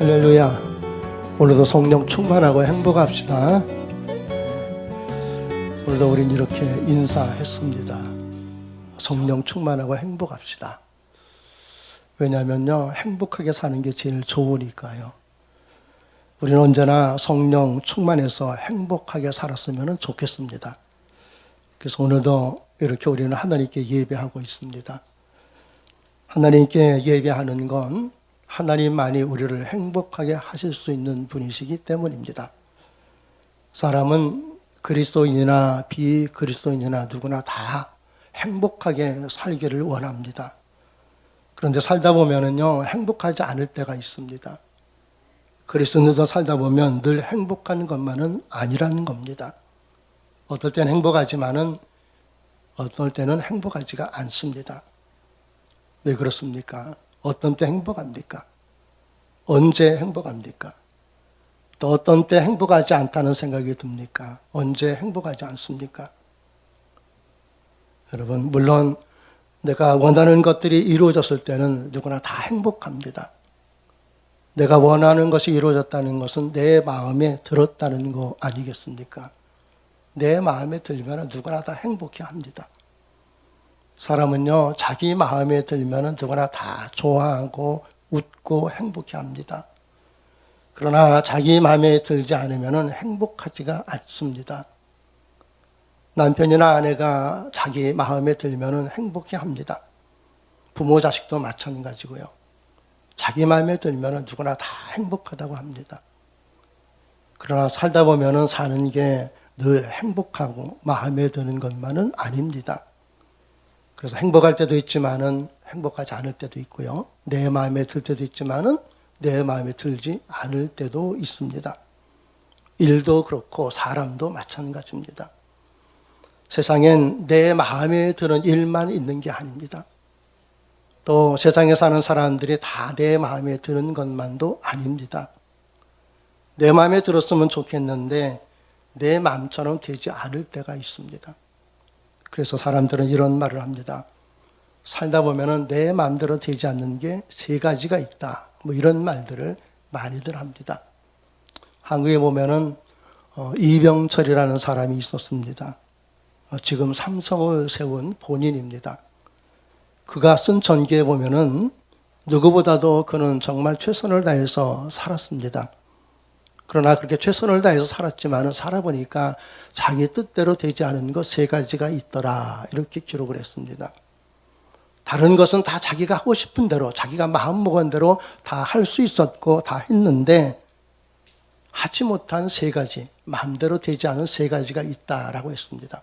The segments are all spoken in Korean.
할렐루야. 오늘도 성령 충만하고 행복합시다. 오늘도 우린 이렇게 인사했습니다. 성령 충만하고 행복합시다. 왜냐하면요, 행복하게 사는 게 제일 좋으니까요. 우리는 언제나 성령 충만해서 행복하게 살았으면 좋겠습니다. 그래서 오늘도 이렇게 우리는 하나님께 예배하고 있습니다. 하나님께 예배하는 건 하나님만이 우리를 행복하게 하실 수 있는 분이시기 때문입니다. 사람은 그리스도인이나 비그리스도인이나 누구나 다 행복하게 살기를 원합니다. 그런데 살다 보면은요, 행복하지 않을 때가 있습니다. 그리스도인도 살다 보면 늘 행복한 것만은 아니라는 겁니다. 어떨 때는 행복하지만은 어떨 때는 행복하지가 않습니다. 왜 그렇습니까? 어떤 때 행복합니까? 언제 행복합니까? 또 어떤 때 행복하지 않다는 생각이 듭니까? 언제 행복하지 않습니까? 여러분, 물론 내가 원하는 것들이 이루어졌을 때는 누구나 다 행복합니다. 내가 원하는 것이 이루어졌다는 것은 내 마음에 들었다는 거 아니겠습니까? 내 마음에 들면 누구나 다 행복해 합니다. 사람은요, 자기 마음에 들면 누구나 다 좋아하고 웃고 행복해 합니다. 그러나 자기 마음에 들지 않으면 행복하지가 않습니다. 남편이나 아내가 자기 마음에 들면 행복해 합니다. 부모 자식도 마찬가지고요. 자기 마음에 들면 누구나 다 행복하다고 합니다. 그러나 살다 보면 사는 게 늘 행복하고 마음에 드는 것만은 아닙니다. 그래서 행복할 때도 있지만은 행복하지 않을 때도 있고요. 내 마음에 들 때도 있지만은 내 마음에 들지 않을 때도 있습니다. 일도 그렇고 사람도 마찬가지입니다. 세상엔 내 마음에 드는 일만 있는 게 아닙니다. 또 세상에 사는 사람들이 다 내 마음에 드는 것만도 아닙니다. 내 마음에 들었으면 좋겠는데 내 마음처럼 되지 않을 때가 있습니다. 그래서 사람들은 이런 말을 합니다. 살다 보면은 내 마음대로 되지 않는 게 세 가지가 있다. 뭐 이런 말들을 많이들 합니다. 한국에 보면은 이병철이라는 사람이 있었습니다. 지금 삼성을 세운 본인입니다. 그가 쓴 전기에 보면은 누구보다도 그는 정말 최선을 다해서 살았습니다. 그러나 그렇게 최선을 다해서 살았지만 살아보니까 자기 뜻대로 되지 않은 것 세 가지가 있더라. 이렇게 기록을 했습니다. 다른 것은 다 자기가 하고 싶은 대로, 자기가 마음먹은 대로 다 할 수 있었고 다 했는데 하지 못한 세 가지, 마음대로 되지 않은 세 가지가 있다라고 했습니다.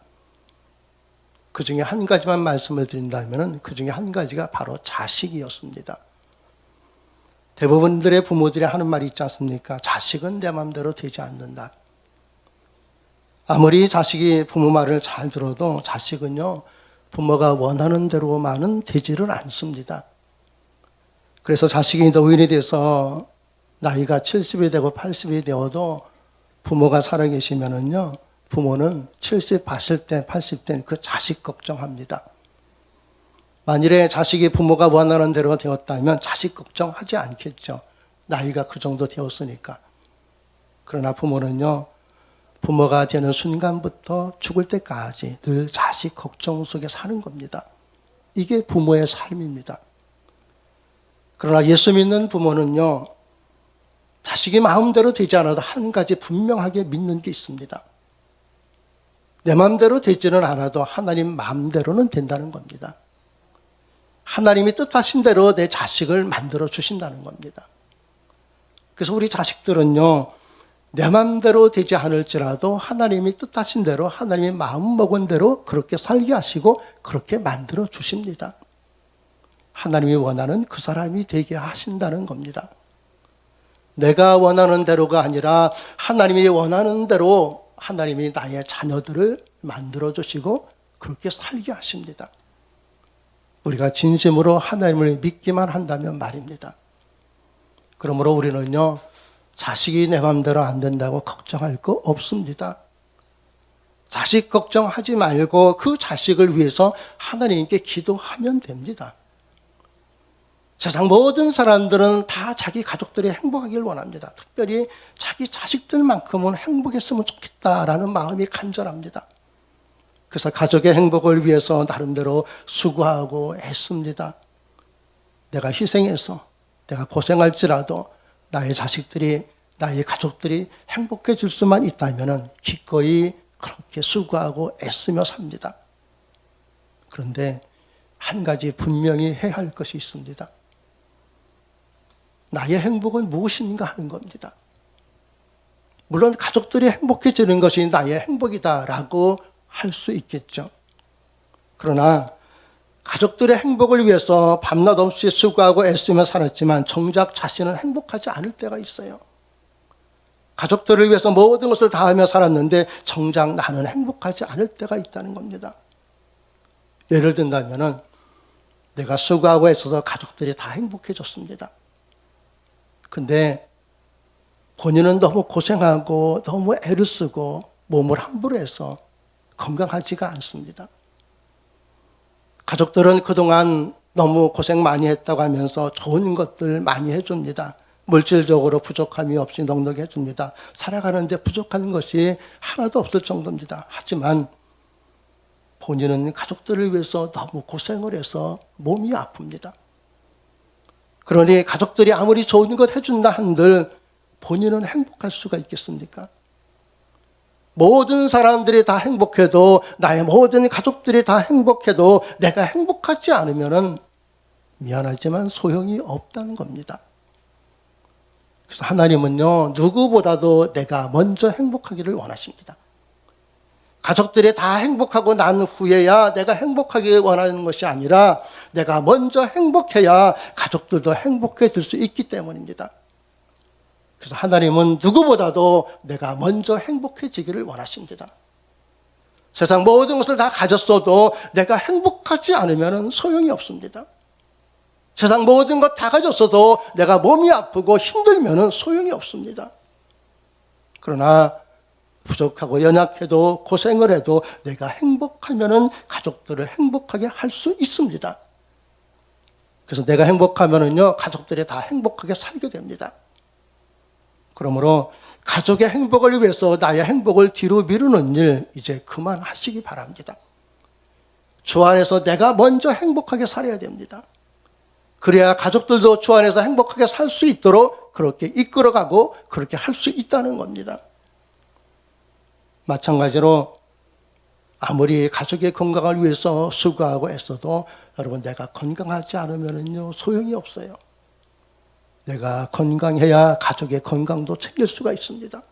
그 중에 한 가지만 말씀을 드린다면 그 중에 한 가지가 바로 자식이었습니다. 대부분들의 부모들이 하는 말이 있지 않습니까? 자식은 내 마음대로 되지 않는다. 아무리 자식이 부모 말을 잘 들어도 자식은요, 부모가 원하는 대로만은 되지를 않습니다. 그래서 자식이 노인이 돼서 나이가 70이 되고 80이 되어도 부모가 살아계시면은요, 부모는 70 하실 때, 80대 그 자식 걱정합니다. 만일에 자식이 부모가 원하는 대로 되었다면 자식 걱정하지 않겠죠. 나이가 그 정도 되었으니까. 그러나 부모는요, 부모가 되는 순간부터 죽을 때까지 늘 자식 걱정 속에 사는 겁니다. 이게 부모의 삶입니다. 그러나 예수 믿는 부모는요, 자식이 마음대로 되지 않아도 한 가지 분명하게 믿는 게 있습니다. 내 마음대로 되지는 않아도 하나님 마음대로는 된다는 겁니다. 하나님이 뜻하신 대로 내 자식을 만들어 주신다는 겁니다. 그래서 우리 자식들은요, 내 마음대로 되지 않을지라도 하나님이 뜻하신 대로, 하나님이 마음먹은 대로 그렇게 살게 하시고 그렇게 만들어 주십니다. 하나님이 원하는 그 사람이 되게 하신다는 겁니다. 내가 원하는 대로가 아니라 하나님이 원하는 대로 하나님이 나의 자녀들을 만들어 주시고 그렇게 살게 하십니다. 우리가 진심으로 하나님을 믿기만 한다면 말입니다. 그러므로 우리는요, 자식이 내 마음대로 안 된다고 걱정할 거 없습니다. 자식 걱정하지 말고 그 자식을 위해서 하나님께 기도하면 됩니다. 세상 모든 사람들은 다 자기 가족들이 행복하길 원합니다. 특별히 자기 자식들만큼은 행복했으면 좋겠다라는 마음이 간절합니다. 그래서 가족의 행복을 위해서 나름대로 수고하고 애씁니다. 내가 희생해서 내가 고생할지라도 나의 자식들이, 나의 가족들이 행복해질 수만 있다면 기꺼이 그렇게 수고하고 애쓰며 삽니다. 그런데 한 가지 분명히 해야 할 것이 있습니다. 나의 행복은 무엇인가 하는 겁니다. 물론 가족들이 행복해지는 것이 나의 행복이다라고 할 수 있겠죠. 그러나 가족들의 행복을 위해서 밤낮 없이 수고하고 애쓰며 살았지만 정작 자신은 행복하지 않을 때가 있어요. 가족들을 위해서 모든 것을 다하며 살았는데 정작 나는 행복하지 않을 때가 있다는 겁니다. 예를 든다면 내가 수고하고 애써서 가족들이 다 행복해졌습니다. 근데 본인은 너무 고생하고 너무 애를 쓰고 몸을 함부로 해서 건강하지가 않습니다. 가족들은 그동안 너무 고생 많이 했다고 하면서 좋은 것들 많이 해줍니다. 물질적으로 부족함이 없이 넉넉히 해줍니다. 살아가는데 부족한 것이 하나도 없을 정도입니다. 하지만 본인은 가족들을 위해서 너무 고생을 해서 몸이 아픕니다. 그러니 가족들이 아무리 좋은 것 해준다 한들 본인은 행복할 수가 있겠습니까? 모든 사람들이 다 행복해도, 나의 모든 가족들이 다 행복해도 내가 행복하지 않으면 미안하지만 소용이 없다는 겁니다. 그래서 하나님은요, 누구보다도 내가 먼저 행복하기를 원하십니다. 가족들이 다 행복하고 난 후에야 내가 행복하기 원하는 것이 아니라 내가 먼저 행복해야 가족들도 행복해질 수 있기 때문입니다. 그래서 하나님은 누구보다도 내가 먼저 행복해지기를 원하십니다. 세상 모든 것을 다 가졌어도 내가 행복하지 않으면 소용이 없습니다. 세상 모든 것 다 가졌어도 내가 몸이 아프고 힘들면 소용이 없습니다. 그러나 부족하고 연약해도 고생을 해도 내가 행복하면 가족들을 행복하게 할 수 있습니다. 그래서 내가 행복하면요, 가족들이 다 행복하게 살게 됩니다. 그러므로 가족의 행복을 위해서 나의 행복을 뒤로 미루는 일 이제 그만하시기 바랍니다. 주 안에서 내가 먼저 행복하게 살아야 됩니다. 그래야 가족들도 주 안에서 행복하게 살 수 있도록 그렇게 이끌어가고 그렇게 할 수 있다는 겁니다. 마찬가지로 아무리 가족의 건강을 위해서 수고하고 애써도 여러분 내가 건강하지 않으면요 소용이 없어요. 내가 건강해야 가족의 건강도 챙길 수가 있습니다.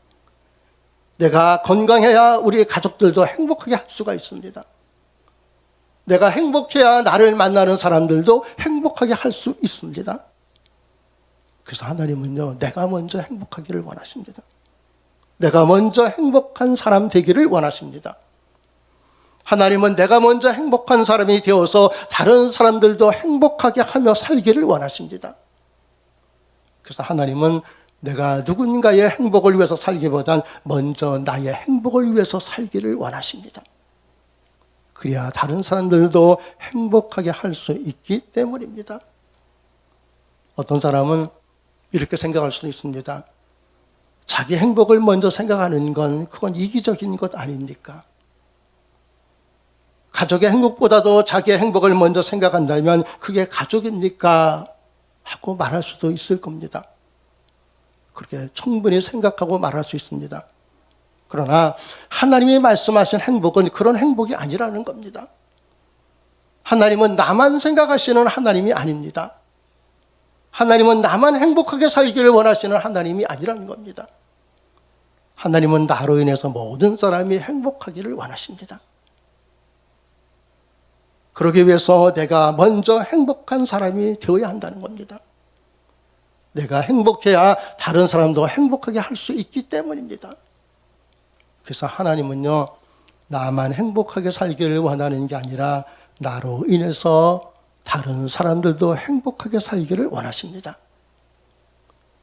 내가 건강해야 우리 가족들도 행복하게 할 수가 있습니다. 내가 행복해야 나를 만나는 사람들도 행복하게 할 수 있습니다. 그래서 하나님은요, 내가 먼저 행복하기를 원하십니다. 내가 먼저 행복한 사람 되기를 원하십니다. 하나님은 내가 먼저 행복한 사람이 되어서 다른 사람들도 행복하게 하며 살기를 원하십니다. 그래서 하나님은 내가 누군가의 행복을 위해서 살기보단 먼저 나의 행복을 위해서 살기를 원하십니다. 그래야 다른 사람들도 행복하게 할 수 있기 때문입니다. 어떤 사람은 이렇게 생각할 수도 있습니다. 자기 행복을 먼저 생각하는 건 그건 이기적인 것 아닙니까? 가족의 행복보다도 자기의 행복을 먼저 생각한다면 그게 가족입니까? 하고 말할 수도 있을 겁니다. 그렇게 충분히 생각하고 말할 수 있습니다. 그러나 하나님이 말씀하신 행복은 그런 행복이 아니라는 겁니다. 하나님은 나만 생각하시는 하나님이 아닙니다. 하나님은 나만 행복하게 살기를 원하시는 하나님이 아니라는 겁니다. 하나님은 나로 인해서 모든 사람이 행복하기를 원하십니다. 그러기 위해서 내가 먼저 행복한 사람이 되어야 한다는 겁니다. 내가 행복해야 다른 사람도 행복하게 할 수 있기 때문입니다. 그래서 하나님은요, 나만 행복하게 살기를 원하는 게 아니라 나로 인해서 다른 사람들도 행복하게 살기를 원하십니다.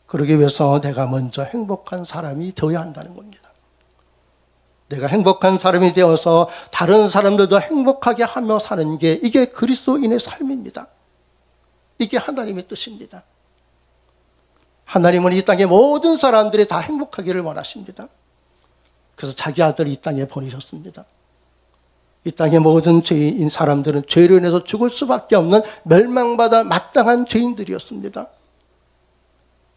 그러기 위해서 내가 먼저 행복한 사람이 되어야 한다는 겁니다. 내가 행복한 사람이 되어서 다른 사람들도 행복하게 하며 사는 게 이게 그리스도인의 삶입니다. 이게 하나님의 뜻입니다. 하나님은 이 땅의 모든 사람들이 다 행복하기를 원하십니다. 그래서 자기 아들을 이 땅에 보내셨습니다. 이 땅의 모든 죄인 사람들은 죄로 인해서 죽을 수밖에 없는 멸망받아 마땅한 죄인들이었습니다.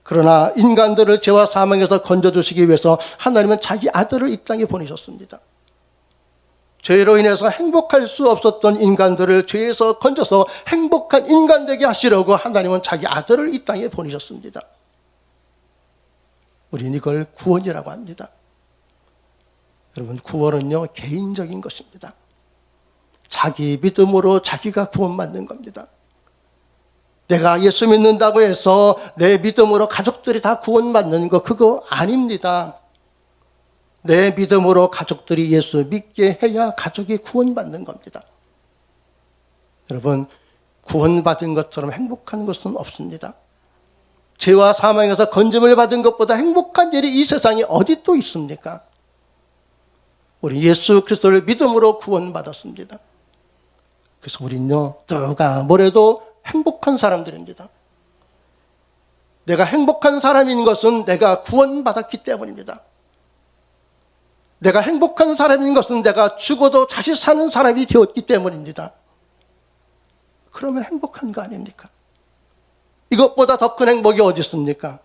그러나 인간들을 죄와 사망에서 건져주시기 위해서 하나님은 자기 아들을 이 땅에 보내셨습니다. 죄로 인해서 행복할 수 없었던 인간들을 죄에서 건져서 행복한 인간 되게 하시려고 하나님은 자기 아들을 이 땅에 보내셨습니다. 우리는 이걸 구원이라고 합니다. 여러분, 구원은요, 개인적인 것입니다. 자기 믿음으로 자기가 구원받는 겁니다. 내가 예수 믿는다고 해서 내 믿음으로 가족들이 다 구원받는 거, 그거 아닙니다. 내 믿음으로 가족들이 예수 믿게 해야 가족이 구원받는 겁니다. 여러분, 구원받은 것처럼 행복한 것은 없습니다. 죄와 사망에서 건짐을 받은 것보다 행복한 일이 이 세상에 어디 또 있습니까? 우리 예수 그리스도를 믿음으로 구원받았습니다. 그래서 우리는요, 누가 뭐래도 행복한 사람들입니다. 내가 행복한 사람인 것은 내가 구원받았기 때문입니다. 내가 행복한 사람인 것은 내가 죽어도 다시 사는 사람이 되었기 때문입니다. 그러면 행복한 거 아닙니까? 이것보다 더 큰 행복이 어디 있습니까?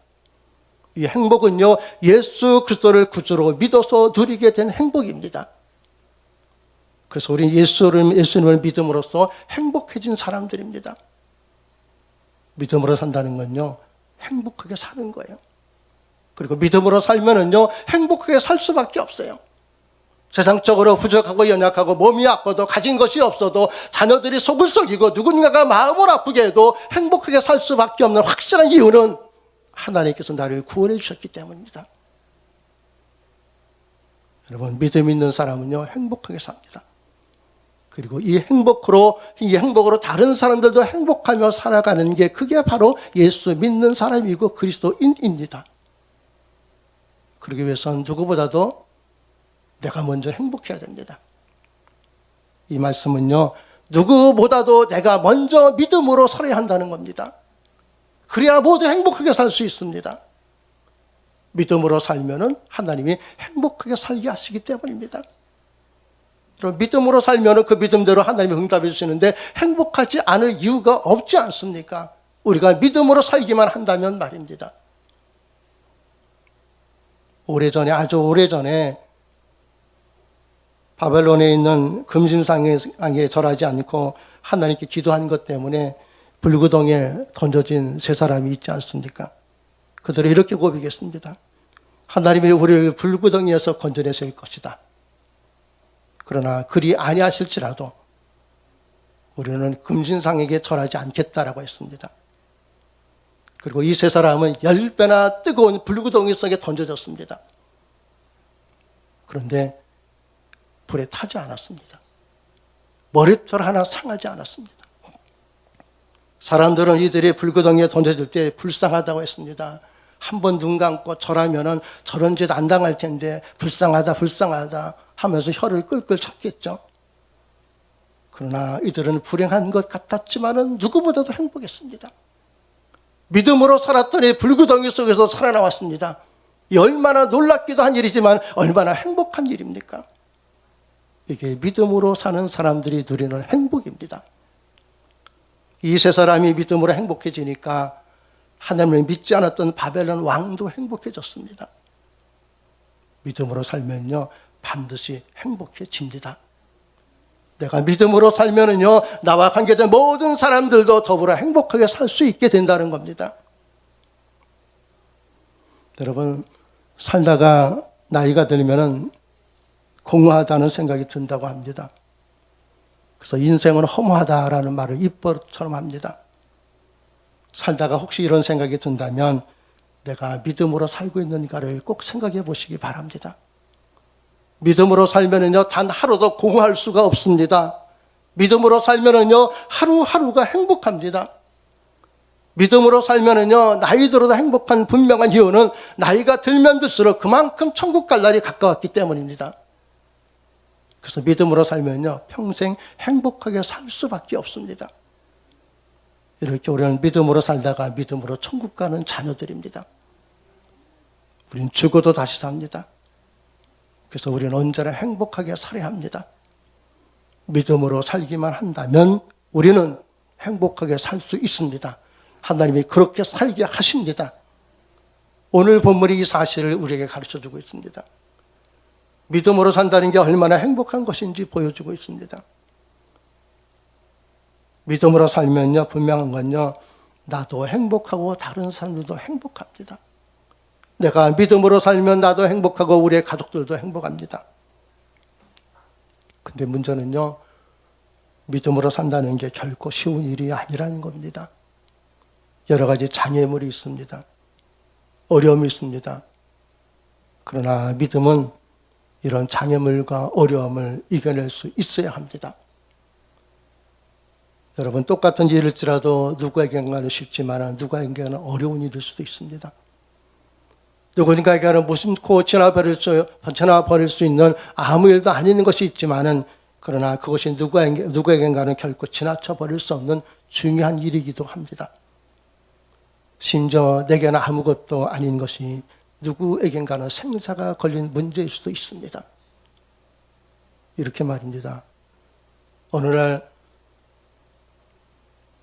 이 행복은요, 예수 그리스도를 구주로 믿어서 누리게 된 행복입니다. 그래서 우리 예수님을 믿음으로써 행복해진 사람들입니다. 믿음으로 산다는 건요, 행복하게 사는 거예요. 그리고 믿음으로 살면은요, 행복하게 살 수밖에 없어요. 세상적으로 부족하고 연약하고 몸이 아파도 가진 것이 없어도 자녀들이 속을 썩이고 누군가가 마음을 아프게 해도 행복하게 살 수밖에 없는 확실한 이유는 하나님께서 나를 구원해 주셨기 때문입니다. 여러분, 믿음 있는 사람은요, 행복하게 삽니다. 그리고 이 행복으로 다른 사람들도 행복하며 살아가는 게, 그게 바로 예수 믿는 사람이고 그리스도인입니다. 그러기 위해서는 누구보다도 내가 먼저 행복해야 됩니다. 이 말씀은요, 누구보다도 내가 먼저 믿음으로 살아야 한다는 겁니다. 그래야 모두 행복하게 살 수 있습니다. 믿음으로 살면은 하나님이 행복하게 살게 하시기 때문입니다. 그럼 믿음으로 살면은 그 믿음대로 하나님이 응답해 주시는데 행복하지 않을 이유가 없지 않습니까? 우리가 믿음으로 살기만 한다면 말입니다. 아주 오래전에 바벨론에 있는 금신상에 절하지 않고 하나님께 기도한 것 때문에 불구덩이에 던져진 세 사람이 있지 않습니까? 그들은 이렇게 고백했습니다. 하나님이 우리를 불구덩이에서 건져내실 것이다. 그러나 그리 아니하실지라도 우리는 금신상에게 절하지 않겠다라고 했습니다. 그리고 이 세 사람은 10배나 뜨거운 불구덩이 속에 던져졌습니다. 그런데 불에 타지 않았습니다. 머리털 하나 상하지 않았습니다. 사람들은 이들이 불구덩이에 던져질 때 불쌍하다고 했습니다. 한번 눈 감고 절하면은 저런 짓 안 당할 텐데 불쌍하다 하면서 혀를 끌끌 찼겠죠. 그러나 이들은 불행한 것 같았지만은 누구보다도 행복했습니다. 믿음으로 살았더니 불구덩이 속에서 살아나왔습니다. 이 얼마나 놀랍기도 한 일이지만 얼마나 행복한 일입니까? 이게 믿음으로 사는 사람들이 누리는 행복입니다. 이 세 사람이 믿음으로 행복해지니까 하나님을 믿지 않았던 바벨론 왕도 행복해졌습니다. 믿음으로 살면요, 반드시 행복해집니다. 내가 믿음으로 살면은요, 나와 관계된 모든 사람들도 더불어 행복하게 살 수 있게 된다는 겁니다. 여러분, 살다가 나이가 들면은 공허하다는 생각이 든다고 합니다. 그래서 인생은 허무하다라는 말을 입버릇처럼 합니다. 살다가 혹시 이런 생각이 든다면 내가 믿음으로 살고 있는가를 꼭 생각해 보시기 바랍니다. 믿음으로 살면은요, 단 하루도 공허할 수가 없습니다. 믿음으로 살면은요, 하루하루가 행복합니다. 믿음으로 살면은요, 나이 들어도 행복한 분명한 이유는 나이가 들면 들수록 그만큼 천국 갈 날이 가까웠기 때문입니다. 그래서 믿음으로 살면요, 평생 행복하게 살 수밖에 없습니다. 이렇게 우리는 믿음으로 살다가 믿음으로 천국 가는 자녀들입니다. 우리는 죽어도 다시 삽니다. 그래서 우리는 언제나 행복하게 살아야 합니다. 믿음으로 살기만 한다면 우리는 행복하게 살 수 있습니다. 하나님이 그렇게 살게 하십니다. 오늘 본문이 이 사실을 우리에게 가르쳐주고 있습니다. 믿음으로 산다는 게 얼마나 행복한 것인지 보여주고 있습니다. 믿음으로 살면요, 분명한 건요, 나도 행복하고 다른 사람들도 행복합니다. 내가 믿음으로 살면 나도 행복하고 우리의 가족들도 행복합니다. 근데 문제는요, 믿음으로 산다는 게 결코 쉬운 일이 아니라는 겁니다. 여러 가지 장애물이 있습니다. 어려움이 있습니다. 그러나 믿음은 이런 장애물과 어려움을 이겨낼 수 있어야 합니다. 여러분, 똑같은 일일지라도 누구에게는 쉽지만 누구에게는 어려운 일일 수도 있습니다. 누군가에게는 무심코 지나버릴 수 있는 아무 일도 아닌 것이 있지만은, 그러나 그것이 누구에게는 결코 지나쳐 버릴 수 없는 중요한 일이기도 합니다. 심지어 내게는 아무것도 아닌 것이 누구에겐가는 생사가 걸린 문제일 수도 있습니다. 이렇게 말입니다. 어느 날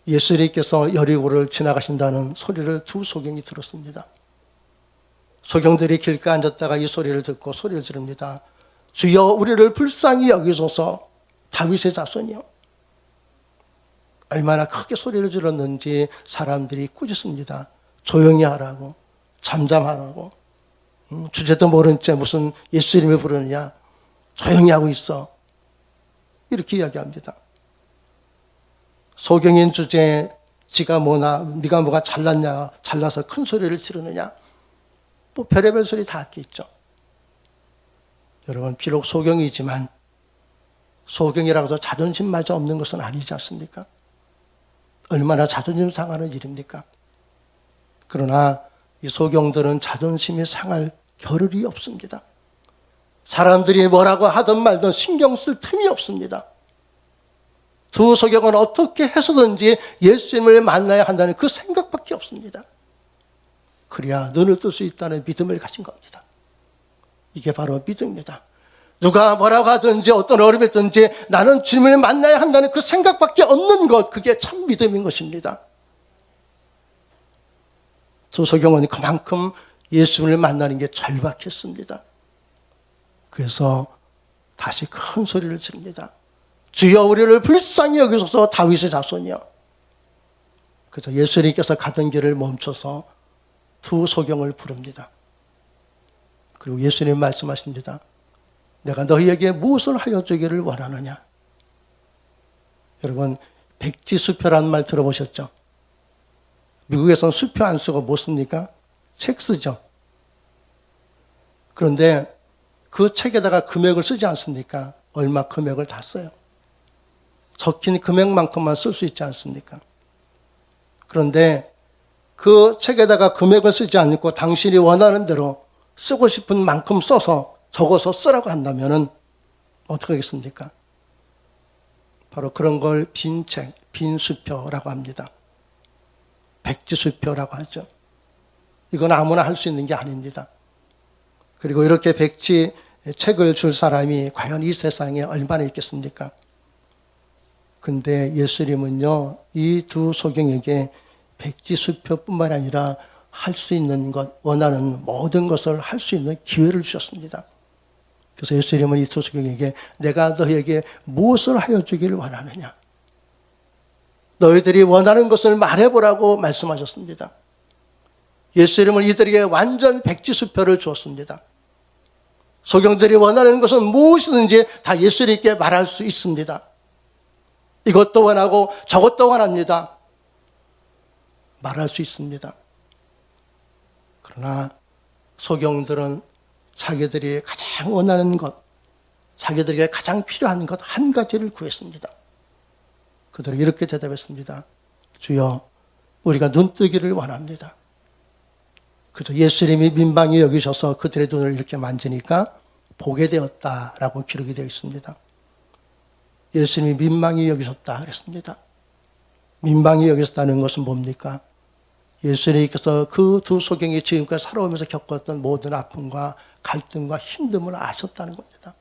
예수님께서 여리고를 지나가신다는 소리를 두 소경이 들었습니다. 소경들이 길가에 앉았다가 이 소리를 듣고 소리를 지릅니다. 주여, 우리를 불쌍히 여기소서. 다윗의 자손이요. 얼마나 크게 소리를 질렀는지 사람들이 꾸짖습니다. 조용히 하라고, 잠잠하라고, 주제도 모른 채 무슨 예수님을 부르느냐, 조용히 하고 있어. 이렇게 이야기합니다. 소경인 주제에 지가 뭐나, 네가 뭐가 잘났냐, 잘나서 큰 소리를 지르느냐, 뭐 별의별 소리 다 있겠죠. 여러분, 비록 소경이지만 소경이라고 해서 자존심마저 없는 것은 아니지 않습니까? 얼마나 자존심 상하는 일입니까? 그러나 이 소경들은 자존심이 상할 겨를이 없습니다. 사람들이 뭐라고 하든 말든 신경 쓸 틈이 없습니다. 두 소경은 어떻게 해서든지 예수님을 만나야 한다는 그 생각밖에 없습니다. 그래야 눈을 뜰 수 있다는 믿음을 가진 겁니다. 이게 바로 믿음입니다. 누가 뭐라고 하든지 어떤 어려움이 있든지 나는 주님을 만나야 한다는 그 생각밖에 없는 것, 그게 참 믿음인 것입니다. 두 소경은 그만큼 예수님을 만나는 게 절박했습니다. 그래서 다시 큰 소리를 지릅니다. 주여, 우리를 불쌍히 여기소서. 다윗의 자손이여. 그래서 예수님께서 가던 길을 멈춰서 두 소경을 부릅니다. 그리고 예수님 말씀하십니다. 내가 너희에게 무엇을 하여 주기를 원하느냐. 여러분, 백지수표라는 말 들어보셨죠? 미국에서는 수표 안 쓰고 뭐 씁니까? 책 쓰죠. 그런데 그 책에다가 금액을 쓰지 않습니까? 얼마 금액을 다 써요. 적힌 금액만큼만 쓸 수 있지 않습니까? 그런데 그 책에다가 금액을 쓰지 않고 당신이 원하는 대로 쓰고 싶은 만큼 써서 적어서 쓰라고 한다면 어떻게 하겠습니까? 바로 그런 걸 빈 책, 빈 수표라고 합니다. 백지수표라고 하죠. 이건 아무나 할 수 있는 게 아닙니다. 그리고 이렇게 백지 책을 줄 사람이 과연 이 세상에 얼마나 있겠습니까? 근데 예수님은요, 이 두 소경에게 백지수표뿐만 아니라 할 수 있는 것, 원하는 모든 것을 할 수 있는 기회를 주셨습니다. 그래서 예수님은 이 두 소경에게 내가 너희에게 무엇을 하여 주기를 원하느냐? 너희들이 원하는 것을 말해보라고 말씀하셨습니다. 예수님은 이들에게 완전 백지수표를 주었습니다. 소경들이 원하는 것은 무엇이든지 다 예수님께 말할 수 있습니다. 이것도 원하고 저것도 원합니다. 말할 수 있습니다. 그러나 소경들은 자기들이 가장 원하는 것, 자기들에게 가장 필요한 것 한 가지를 구했습니다. 그들은 이렇게 대답했습니다. 주여, 우리가 눈뜨기를 원합니다. 그래서 예수님이 민방위 여기셔서 그들의 눈을 이렇게 만지니까 보게 되었다라고 기록이 되어 있습니다. 예수님이 민망히 여기셨다 그랬습니다. 민망히 여겼다는 것은 뭡니까? 예수님께서 그 두 소경이 지금까지 살아오면서 겪었던 모든 아픔과 갈등과 힘듦을 아셨다는 겁니다.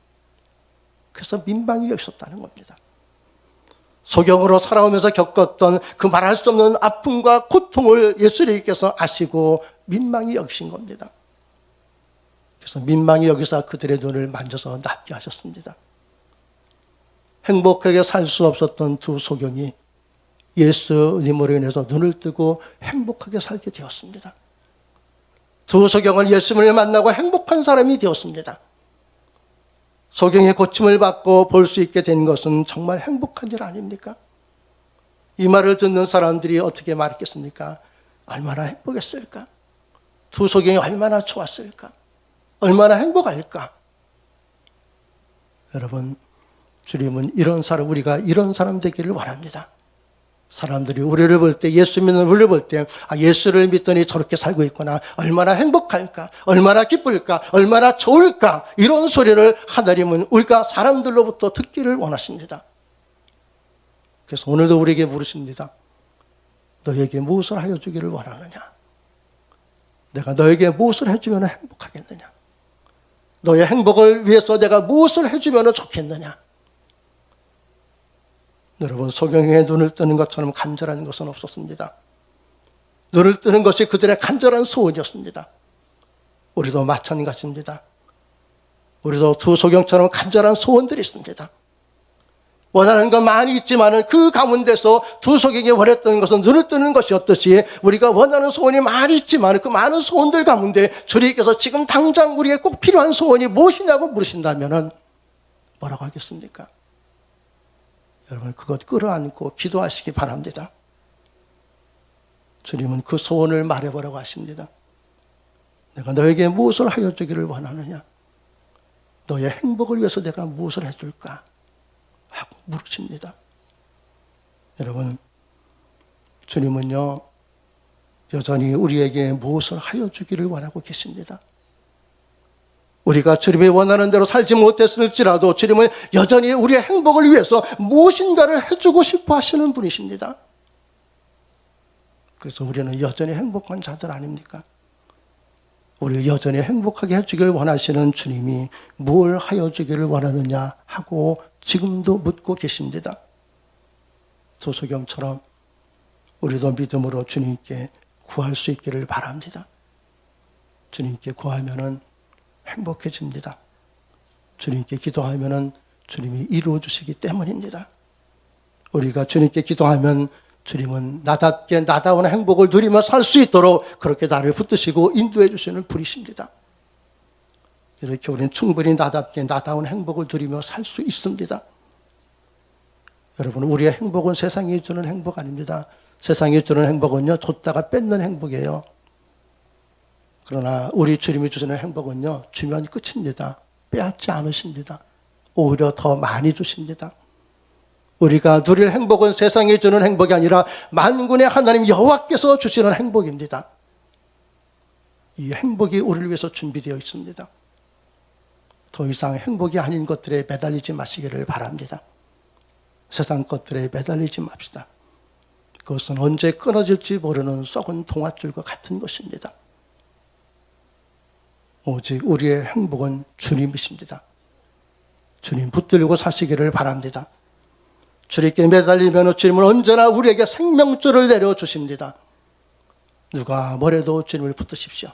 그래서 민망히 여기셨다는 겁니다. 소경으로 살아오면서 겪었던 그 말할 수 없는 아픔과 고통을 예수님께서 아시고 민망히 여기신 겁니다. 그래서 민망히 여기서 그들의 눈을 만져서 낫게 하셨습니다. 행복하게 살 수 없었던 두 소경이 예수님으로 인해서 눈을 뜨고 행복하게 살게 되었습니다. 두 소경은 예수님을 만나고 행복한 사람이 되었습니다. 소경의 고침을 받고 볼 수 있게 된 것은 정말 행복한 일 아닙니까? 이 말을 듣는 사람들이 어떻게 말했겠습니까? 얼마나 행복했을까? 두 소경이 얼마나 좋았을까? 얼마나 행복할까? 여러분, 주님은 이런 사람, 우리가 이런 사람 되기를 원합니다. 사람들이 우리를 볼 때, 예수 믿는 우리를 볼 때, 예수를 믿더니 저렇게 살고 있구나. 얼마나 행복할까? 얼마나 기쁠까? 얼마나 좋을까? 이런 소리를 하나님은 우리가 사람들로부터 듣기를 원하십니다. 그래서 오늘도 우리에게 물으십니다. 너에게 무엇을 하여 주기를 원하느냐? 내가 너에게 무엇을 해주면 행복하겠느냐? 너의 행복을 위해서 내가 무엇을 해주면 좋겠느냐? 여러분, 소경의 눈을 뜨는 것처럼 간절한 것은 없었습니다. 눈을 뜨는 것이 그들의 간절한 소원이었습니다. 우리도 마찬가지입니다. 우리도 두 소경처럼 간절한 소원들이 있습니다. 원하는 건 많이 있지만 그 가운데서 두 소경이 원했던 것은 눈을 뜨는 것이었듯이 우리가 원하는 소원이 많이 있지만 그 많은 소원들 가운데 주님께서 지금 당장 우리에게 꼭 필요한 소원이 무엇이냐고 물으신다면 뭐라고 하겠습니까? 여러분, 그것 끌어안고 기도하시기 바랍니다. 주님은 그 소원을 말해보라고 하십니다. 내가 너에게 무엇을 하여 주기를 원하느냐? 너의 행복을 위해서 내가 무엇을 해줄까? 하고 물으십니다. 여러분, 주님은요, 여전히 우리에게 무엇을 하여 주기를 원하고 계십니다. 우리가 주님이 원하는 대로 살지 못했을지라도 주님은 여전히 우리의 행복을 위해서 무엇인가를 해주고 싶어 하시는 분이십니다. 그래서 우리는 여전히 행복한 자들 아닙니까? 우리를 여전히 행복하게 해주기를 원하시는 주님이 뭘 하여 주기를 원하느냐 하고 지금도 묻고 계십니다. 소소경처럼 우리도 믿음으로 주님께 구할 수 있기를 바랍니다. 주님께 구하면은 행복해집니다. 주님께 기도하면은 주님이 이루어 주시기 때문입니다. 우리가 주님께 기도하면 주님은 나답게 나다운 행복을 누리며 살 수 있도록 그렇게 나를 붙드시고 인도해 주시는 분이십니다. 이렇게 우리는 충분히 나답게 나다운 행복을 누리며 살 수 있습니다. 여러분, 우리의 행복은 세상이 주는 행복 아닙니다. 세상이 주는 행복은요, 줬다가 뺏는 행복이에요. 그러나 우리 주님이 주시는 행복은요, 주면 끝입니다. 빼앗지 않으십니다. 오히려 더 많이 주십니다. 우리가 누릴 행복은 세상이 주는 행복이 아니라 만군의 하나님 여호와께서 주시는 행복입니다. 이 행복이 우리를 위해서 준비되어 있습니다. 더 이상 행복이 아닌 것들에 매달리지 마시기를 바랍니다. 세상 것들에 매달리지 맙시다. 그것은 언제 끊어질지 모르는 썩은 동아줄과 같은 것입니다. 오직 우리의 행복은 주님이십니다. 주님 붙들고 사시기를 바랍니다. 주님께 매달리면 주님은 언제나 우리에게 생명줄을 내려주십니다. 누가 뭐래도 주님을 붙드십시오.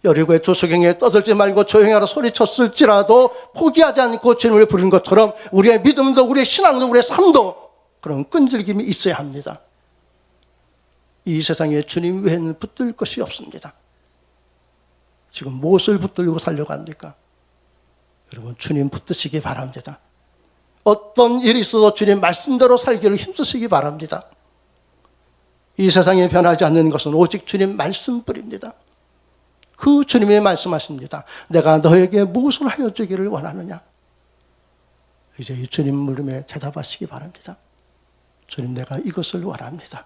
여리고의 두 소경에 떠들지 말고 조용히 하라 소리쳤을지라도 포기하지 않고 주님을 부르는 것처럼 우리의 믿음도 우리의 신앙도 우리의 삶도 그런 끈질김이 있어야 합니다. 이 세상에 주님 외에는 붙들 것이 없습니다. 지금 무엇을 붙들고 살려고 합니까? 여러분, 주님 붙드시기 바랍니다. 어떤 일이 있어도 주님 말씀대로 살기를 힘쓰시기 바랍니다. 이 세상에 변하지 않는 것은 오직 주님 말씀뿐입니다. 그 주님이 말씀하십니다. 내가 너에게 무엇을 하여 주기를 원하느냐? 이제 이 주님 물음에 대답하시기 바랍니다. 주님, 내가 이것을 원합니다.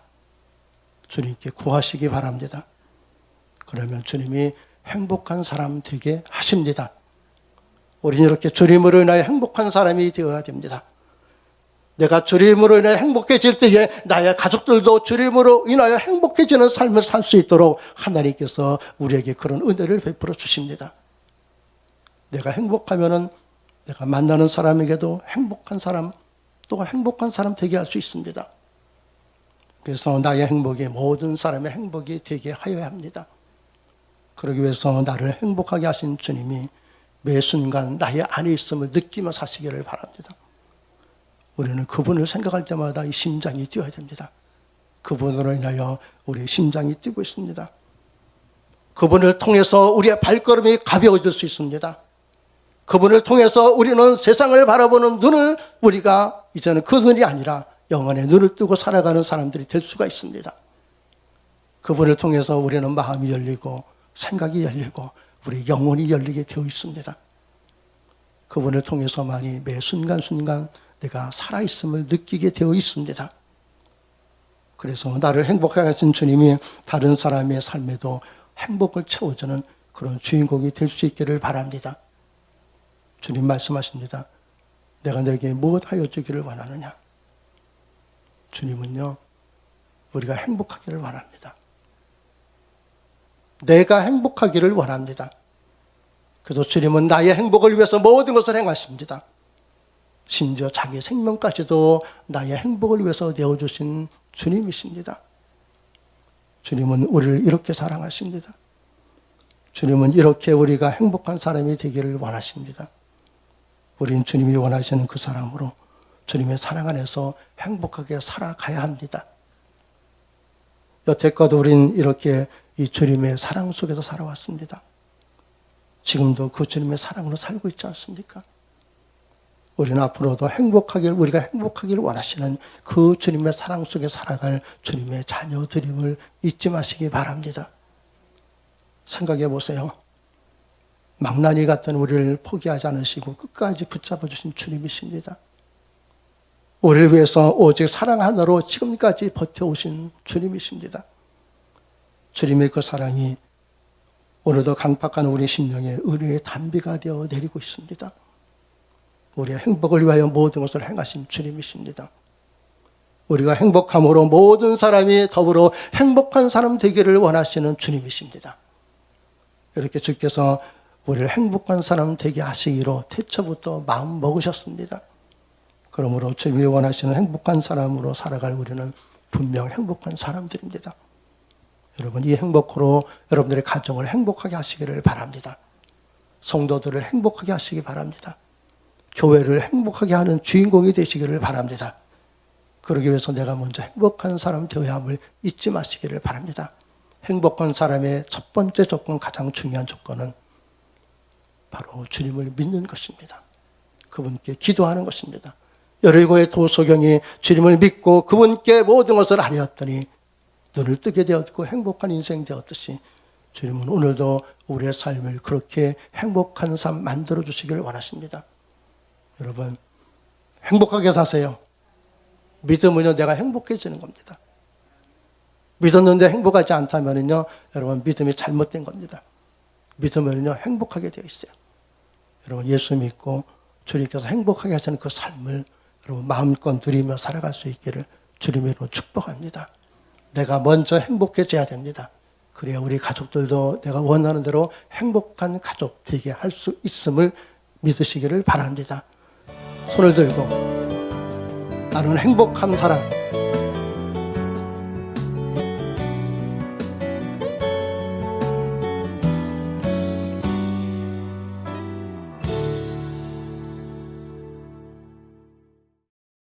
주님께 구하시기 바랍니다. 그러면 주님이 행복한 사람 되게 하십니다. 우리는 이렇게 주님으로 인하여 행복한 사람이 되어야 됩니다. 내가 주님으로 인해 행복해질 때에 나의 가족들도 주님으로 인하여 행복해지는 삶을 살 수 있도록 하나님께서 우리에게 그런 은혜를 베풀어 주십니다. 내가 행복하면은 내가 만나는 사람에게도 행복한 사람, 또 행복한 사람 되게 할 수 있습니다. 그래서 나의 행복이 모든 사람의 행복이 되게 하여야 합니다. 그러기 위해서 나를 행복하게 하신 주님이 매 순간 나의 안에 있음을 느끼며 사시기를 바랍니다. 우리는 그분을 생각할 때마다 이 심장이 뛰어야 됩니다. 그분으로 인하여 우리의 심장이 뛰고 있습니다. 그분을 통해서 우리의 발걸음이 가벼워질 수 있습니다. 그분을 통해서 우리는 세상을 바라보는 눈을 우리가 이제는 그 눈이 아니라 영혼의 눈을 뜨고 살아가는 사람들이 될 수가 있습니다. 그분을 통해서 우리는 마음이 열리고 생각이 열리고 우리 영혼이 열리게 되어 있습니다. 그분을 통해서만이 매 순간순간 내가 살아있음을 느끼게 되어 있습니다. 그래서 나를 행복하게 하신 주님이 다른 사람의 삶에도 행복을 채워주는 그런 주인공이 될 수 있기를 바랍니다. 주님 말씀하십니다. 내가 내게 무엇하여 주기를 원하느냐? 주님은요, 우리가 행복하기를 원합니다. 내가 행복하기를 원합니다. 그래서 주님은 나의 행복을 위해서 모든 것을 행하십니다. 심지어 자기 생명까지도 나의 행복을 위해서 내어주신 주님이십니다. 주님은 우리를 이렇게 사랑하십니다. 주님은 이렇게 우리가 행복한 사람이 되기를 원하십니다. 우린 주님이 원하시는 그 사람으로 주님의 사랑 안에서 행복하게 살아가야 합니다. 여태껏 우린 이렇게 이 주님의 사랑 속에서 살아왔습니다. 지금도 그 주님의 사랑으로 살고 있지 않습니까? 우리는 앞으로도 우리가 행복하기를 원하시는 그 주님의 사랑 속에 살아갈 주님의 자녀들임을 잊지 마시기 바랍니다. 생각해 보세요. 망나니 같은 우리를 포기하지 않으시고 끝까지 붙잡아 주신 주님이십니다. 우리를 위해서 오직 사랑 하나로 지금까지 버텨오신 주님이십니다. 주님의 그 사랑이 오늘도 강팍한 우리 심령에 은혜의 단비가 되어 내리고 있습니다. 우리의 행복을 위하여 모든 것을 행하신 주님이십니다. 우리가 행복함으로 모든 사람이 더불어 행복한 사람 되기를 원하시는 주님이십니다. 이렇게 주께서 우리를 행복한 사람 되게 하시기로 태초부터 마음 먹으셨습니다. 그러므로 주님이 원하시는 행복한 사람으로 살아갈 우리는 분명 행복한 사람들입니다. 여러분, 이 행복으로 여러분들의 가정을 행복하게 하시기를 바랍니다. 성도들을 행복하게 하시기 바랍니다. 교회를 행복하게 하는 주인공이 되시기를 바랍니다. 그러기 위해서 내가 먼저 행복한 사람 되어야 함을 잊지 마시기를 바랍니다. 행복한 사람의 첫 번째 조건, 가장 중요한 조건은 바로 주님을 믿는 것입니다. 그분께 기도하는 것입니다. 여리고의 도소경이 주님을 믿고 그분께 모든 것을 아뢰었더니 눈을 뜨게 되었고 행복한 인생 되었듯이 주님은 오늘도 우리의 삶을 그렇게 행복한 삶 만들어 주시기를 원하십니다. 여러분, 행복하게 사세요. 믿음은요, 내가 행복해지는 겁니다. 믿었는데 행복하지 않다면요, 여러분, 믿음이 잘못된 겁니다. 믿으면요, 행복하게 되어 있어요. 여러분, 예수 믿고 주님께서 행복하게 하시는 그 삶을 여러분 마음껏 누리며 살아갈 수 있기를 주님의 이름으로 축복합니다. 내가 먼저 행복해져야 됩니다. 그래야 우리 가족들도 내가 원하는 대로 행복한 가족 되게 할 수 있음을 믿으시기를 바랍니다. 손을 들고 나는 행복한 사람,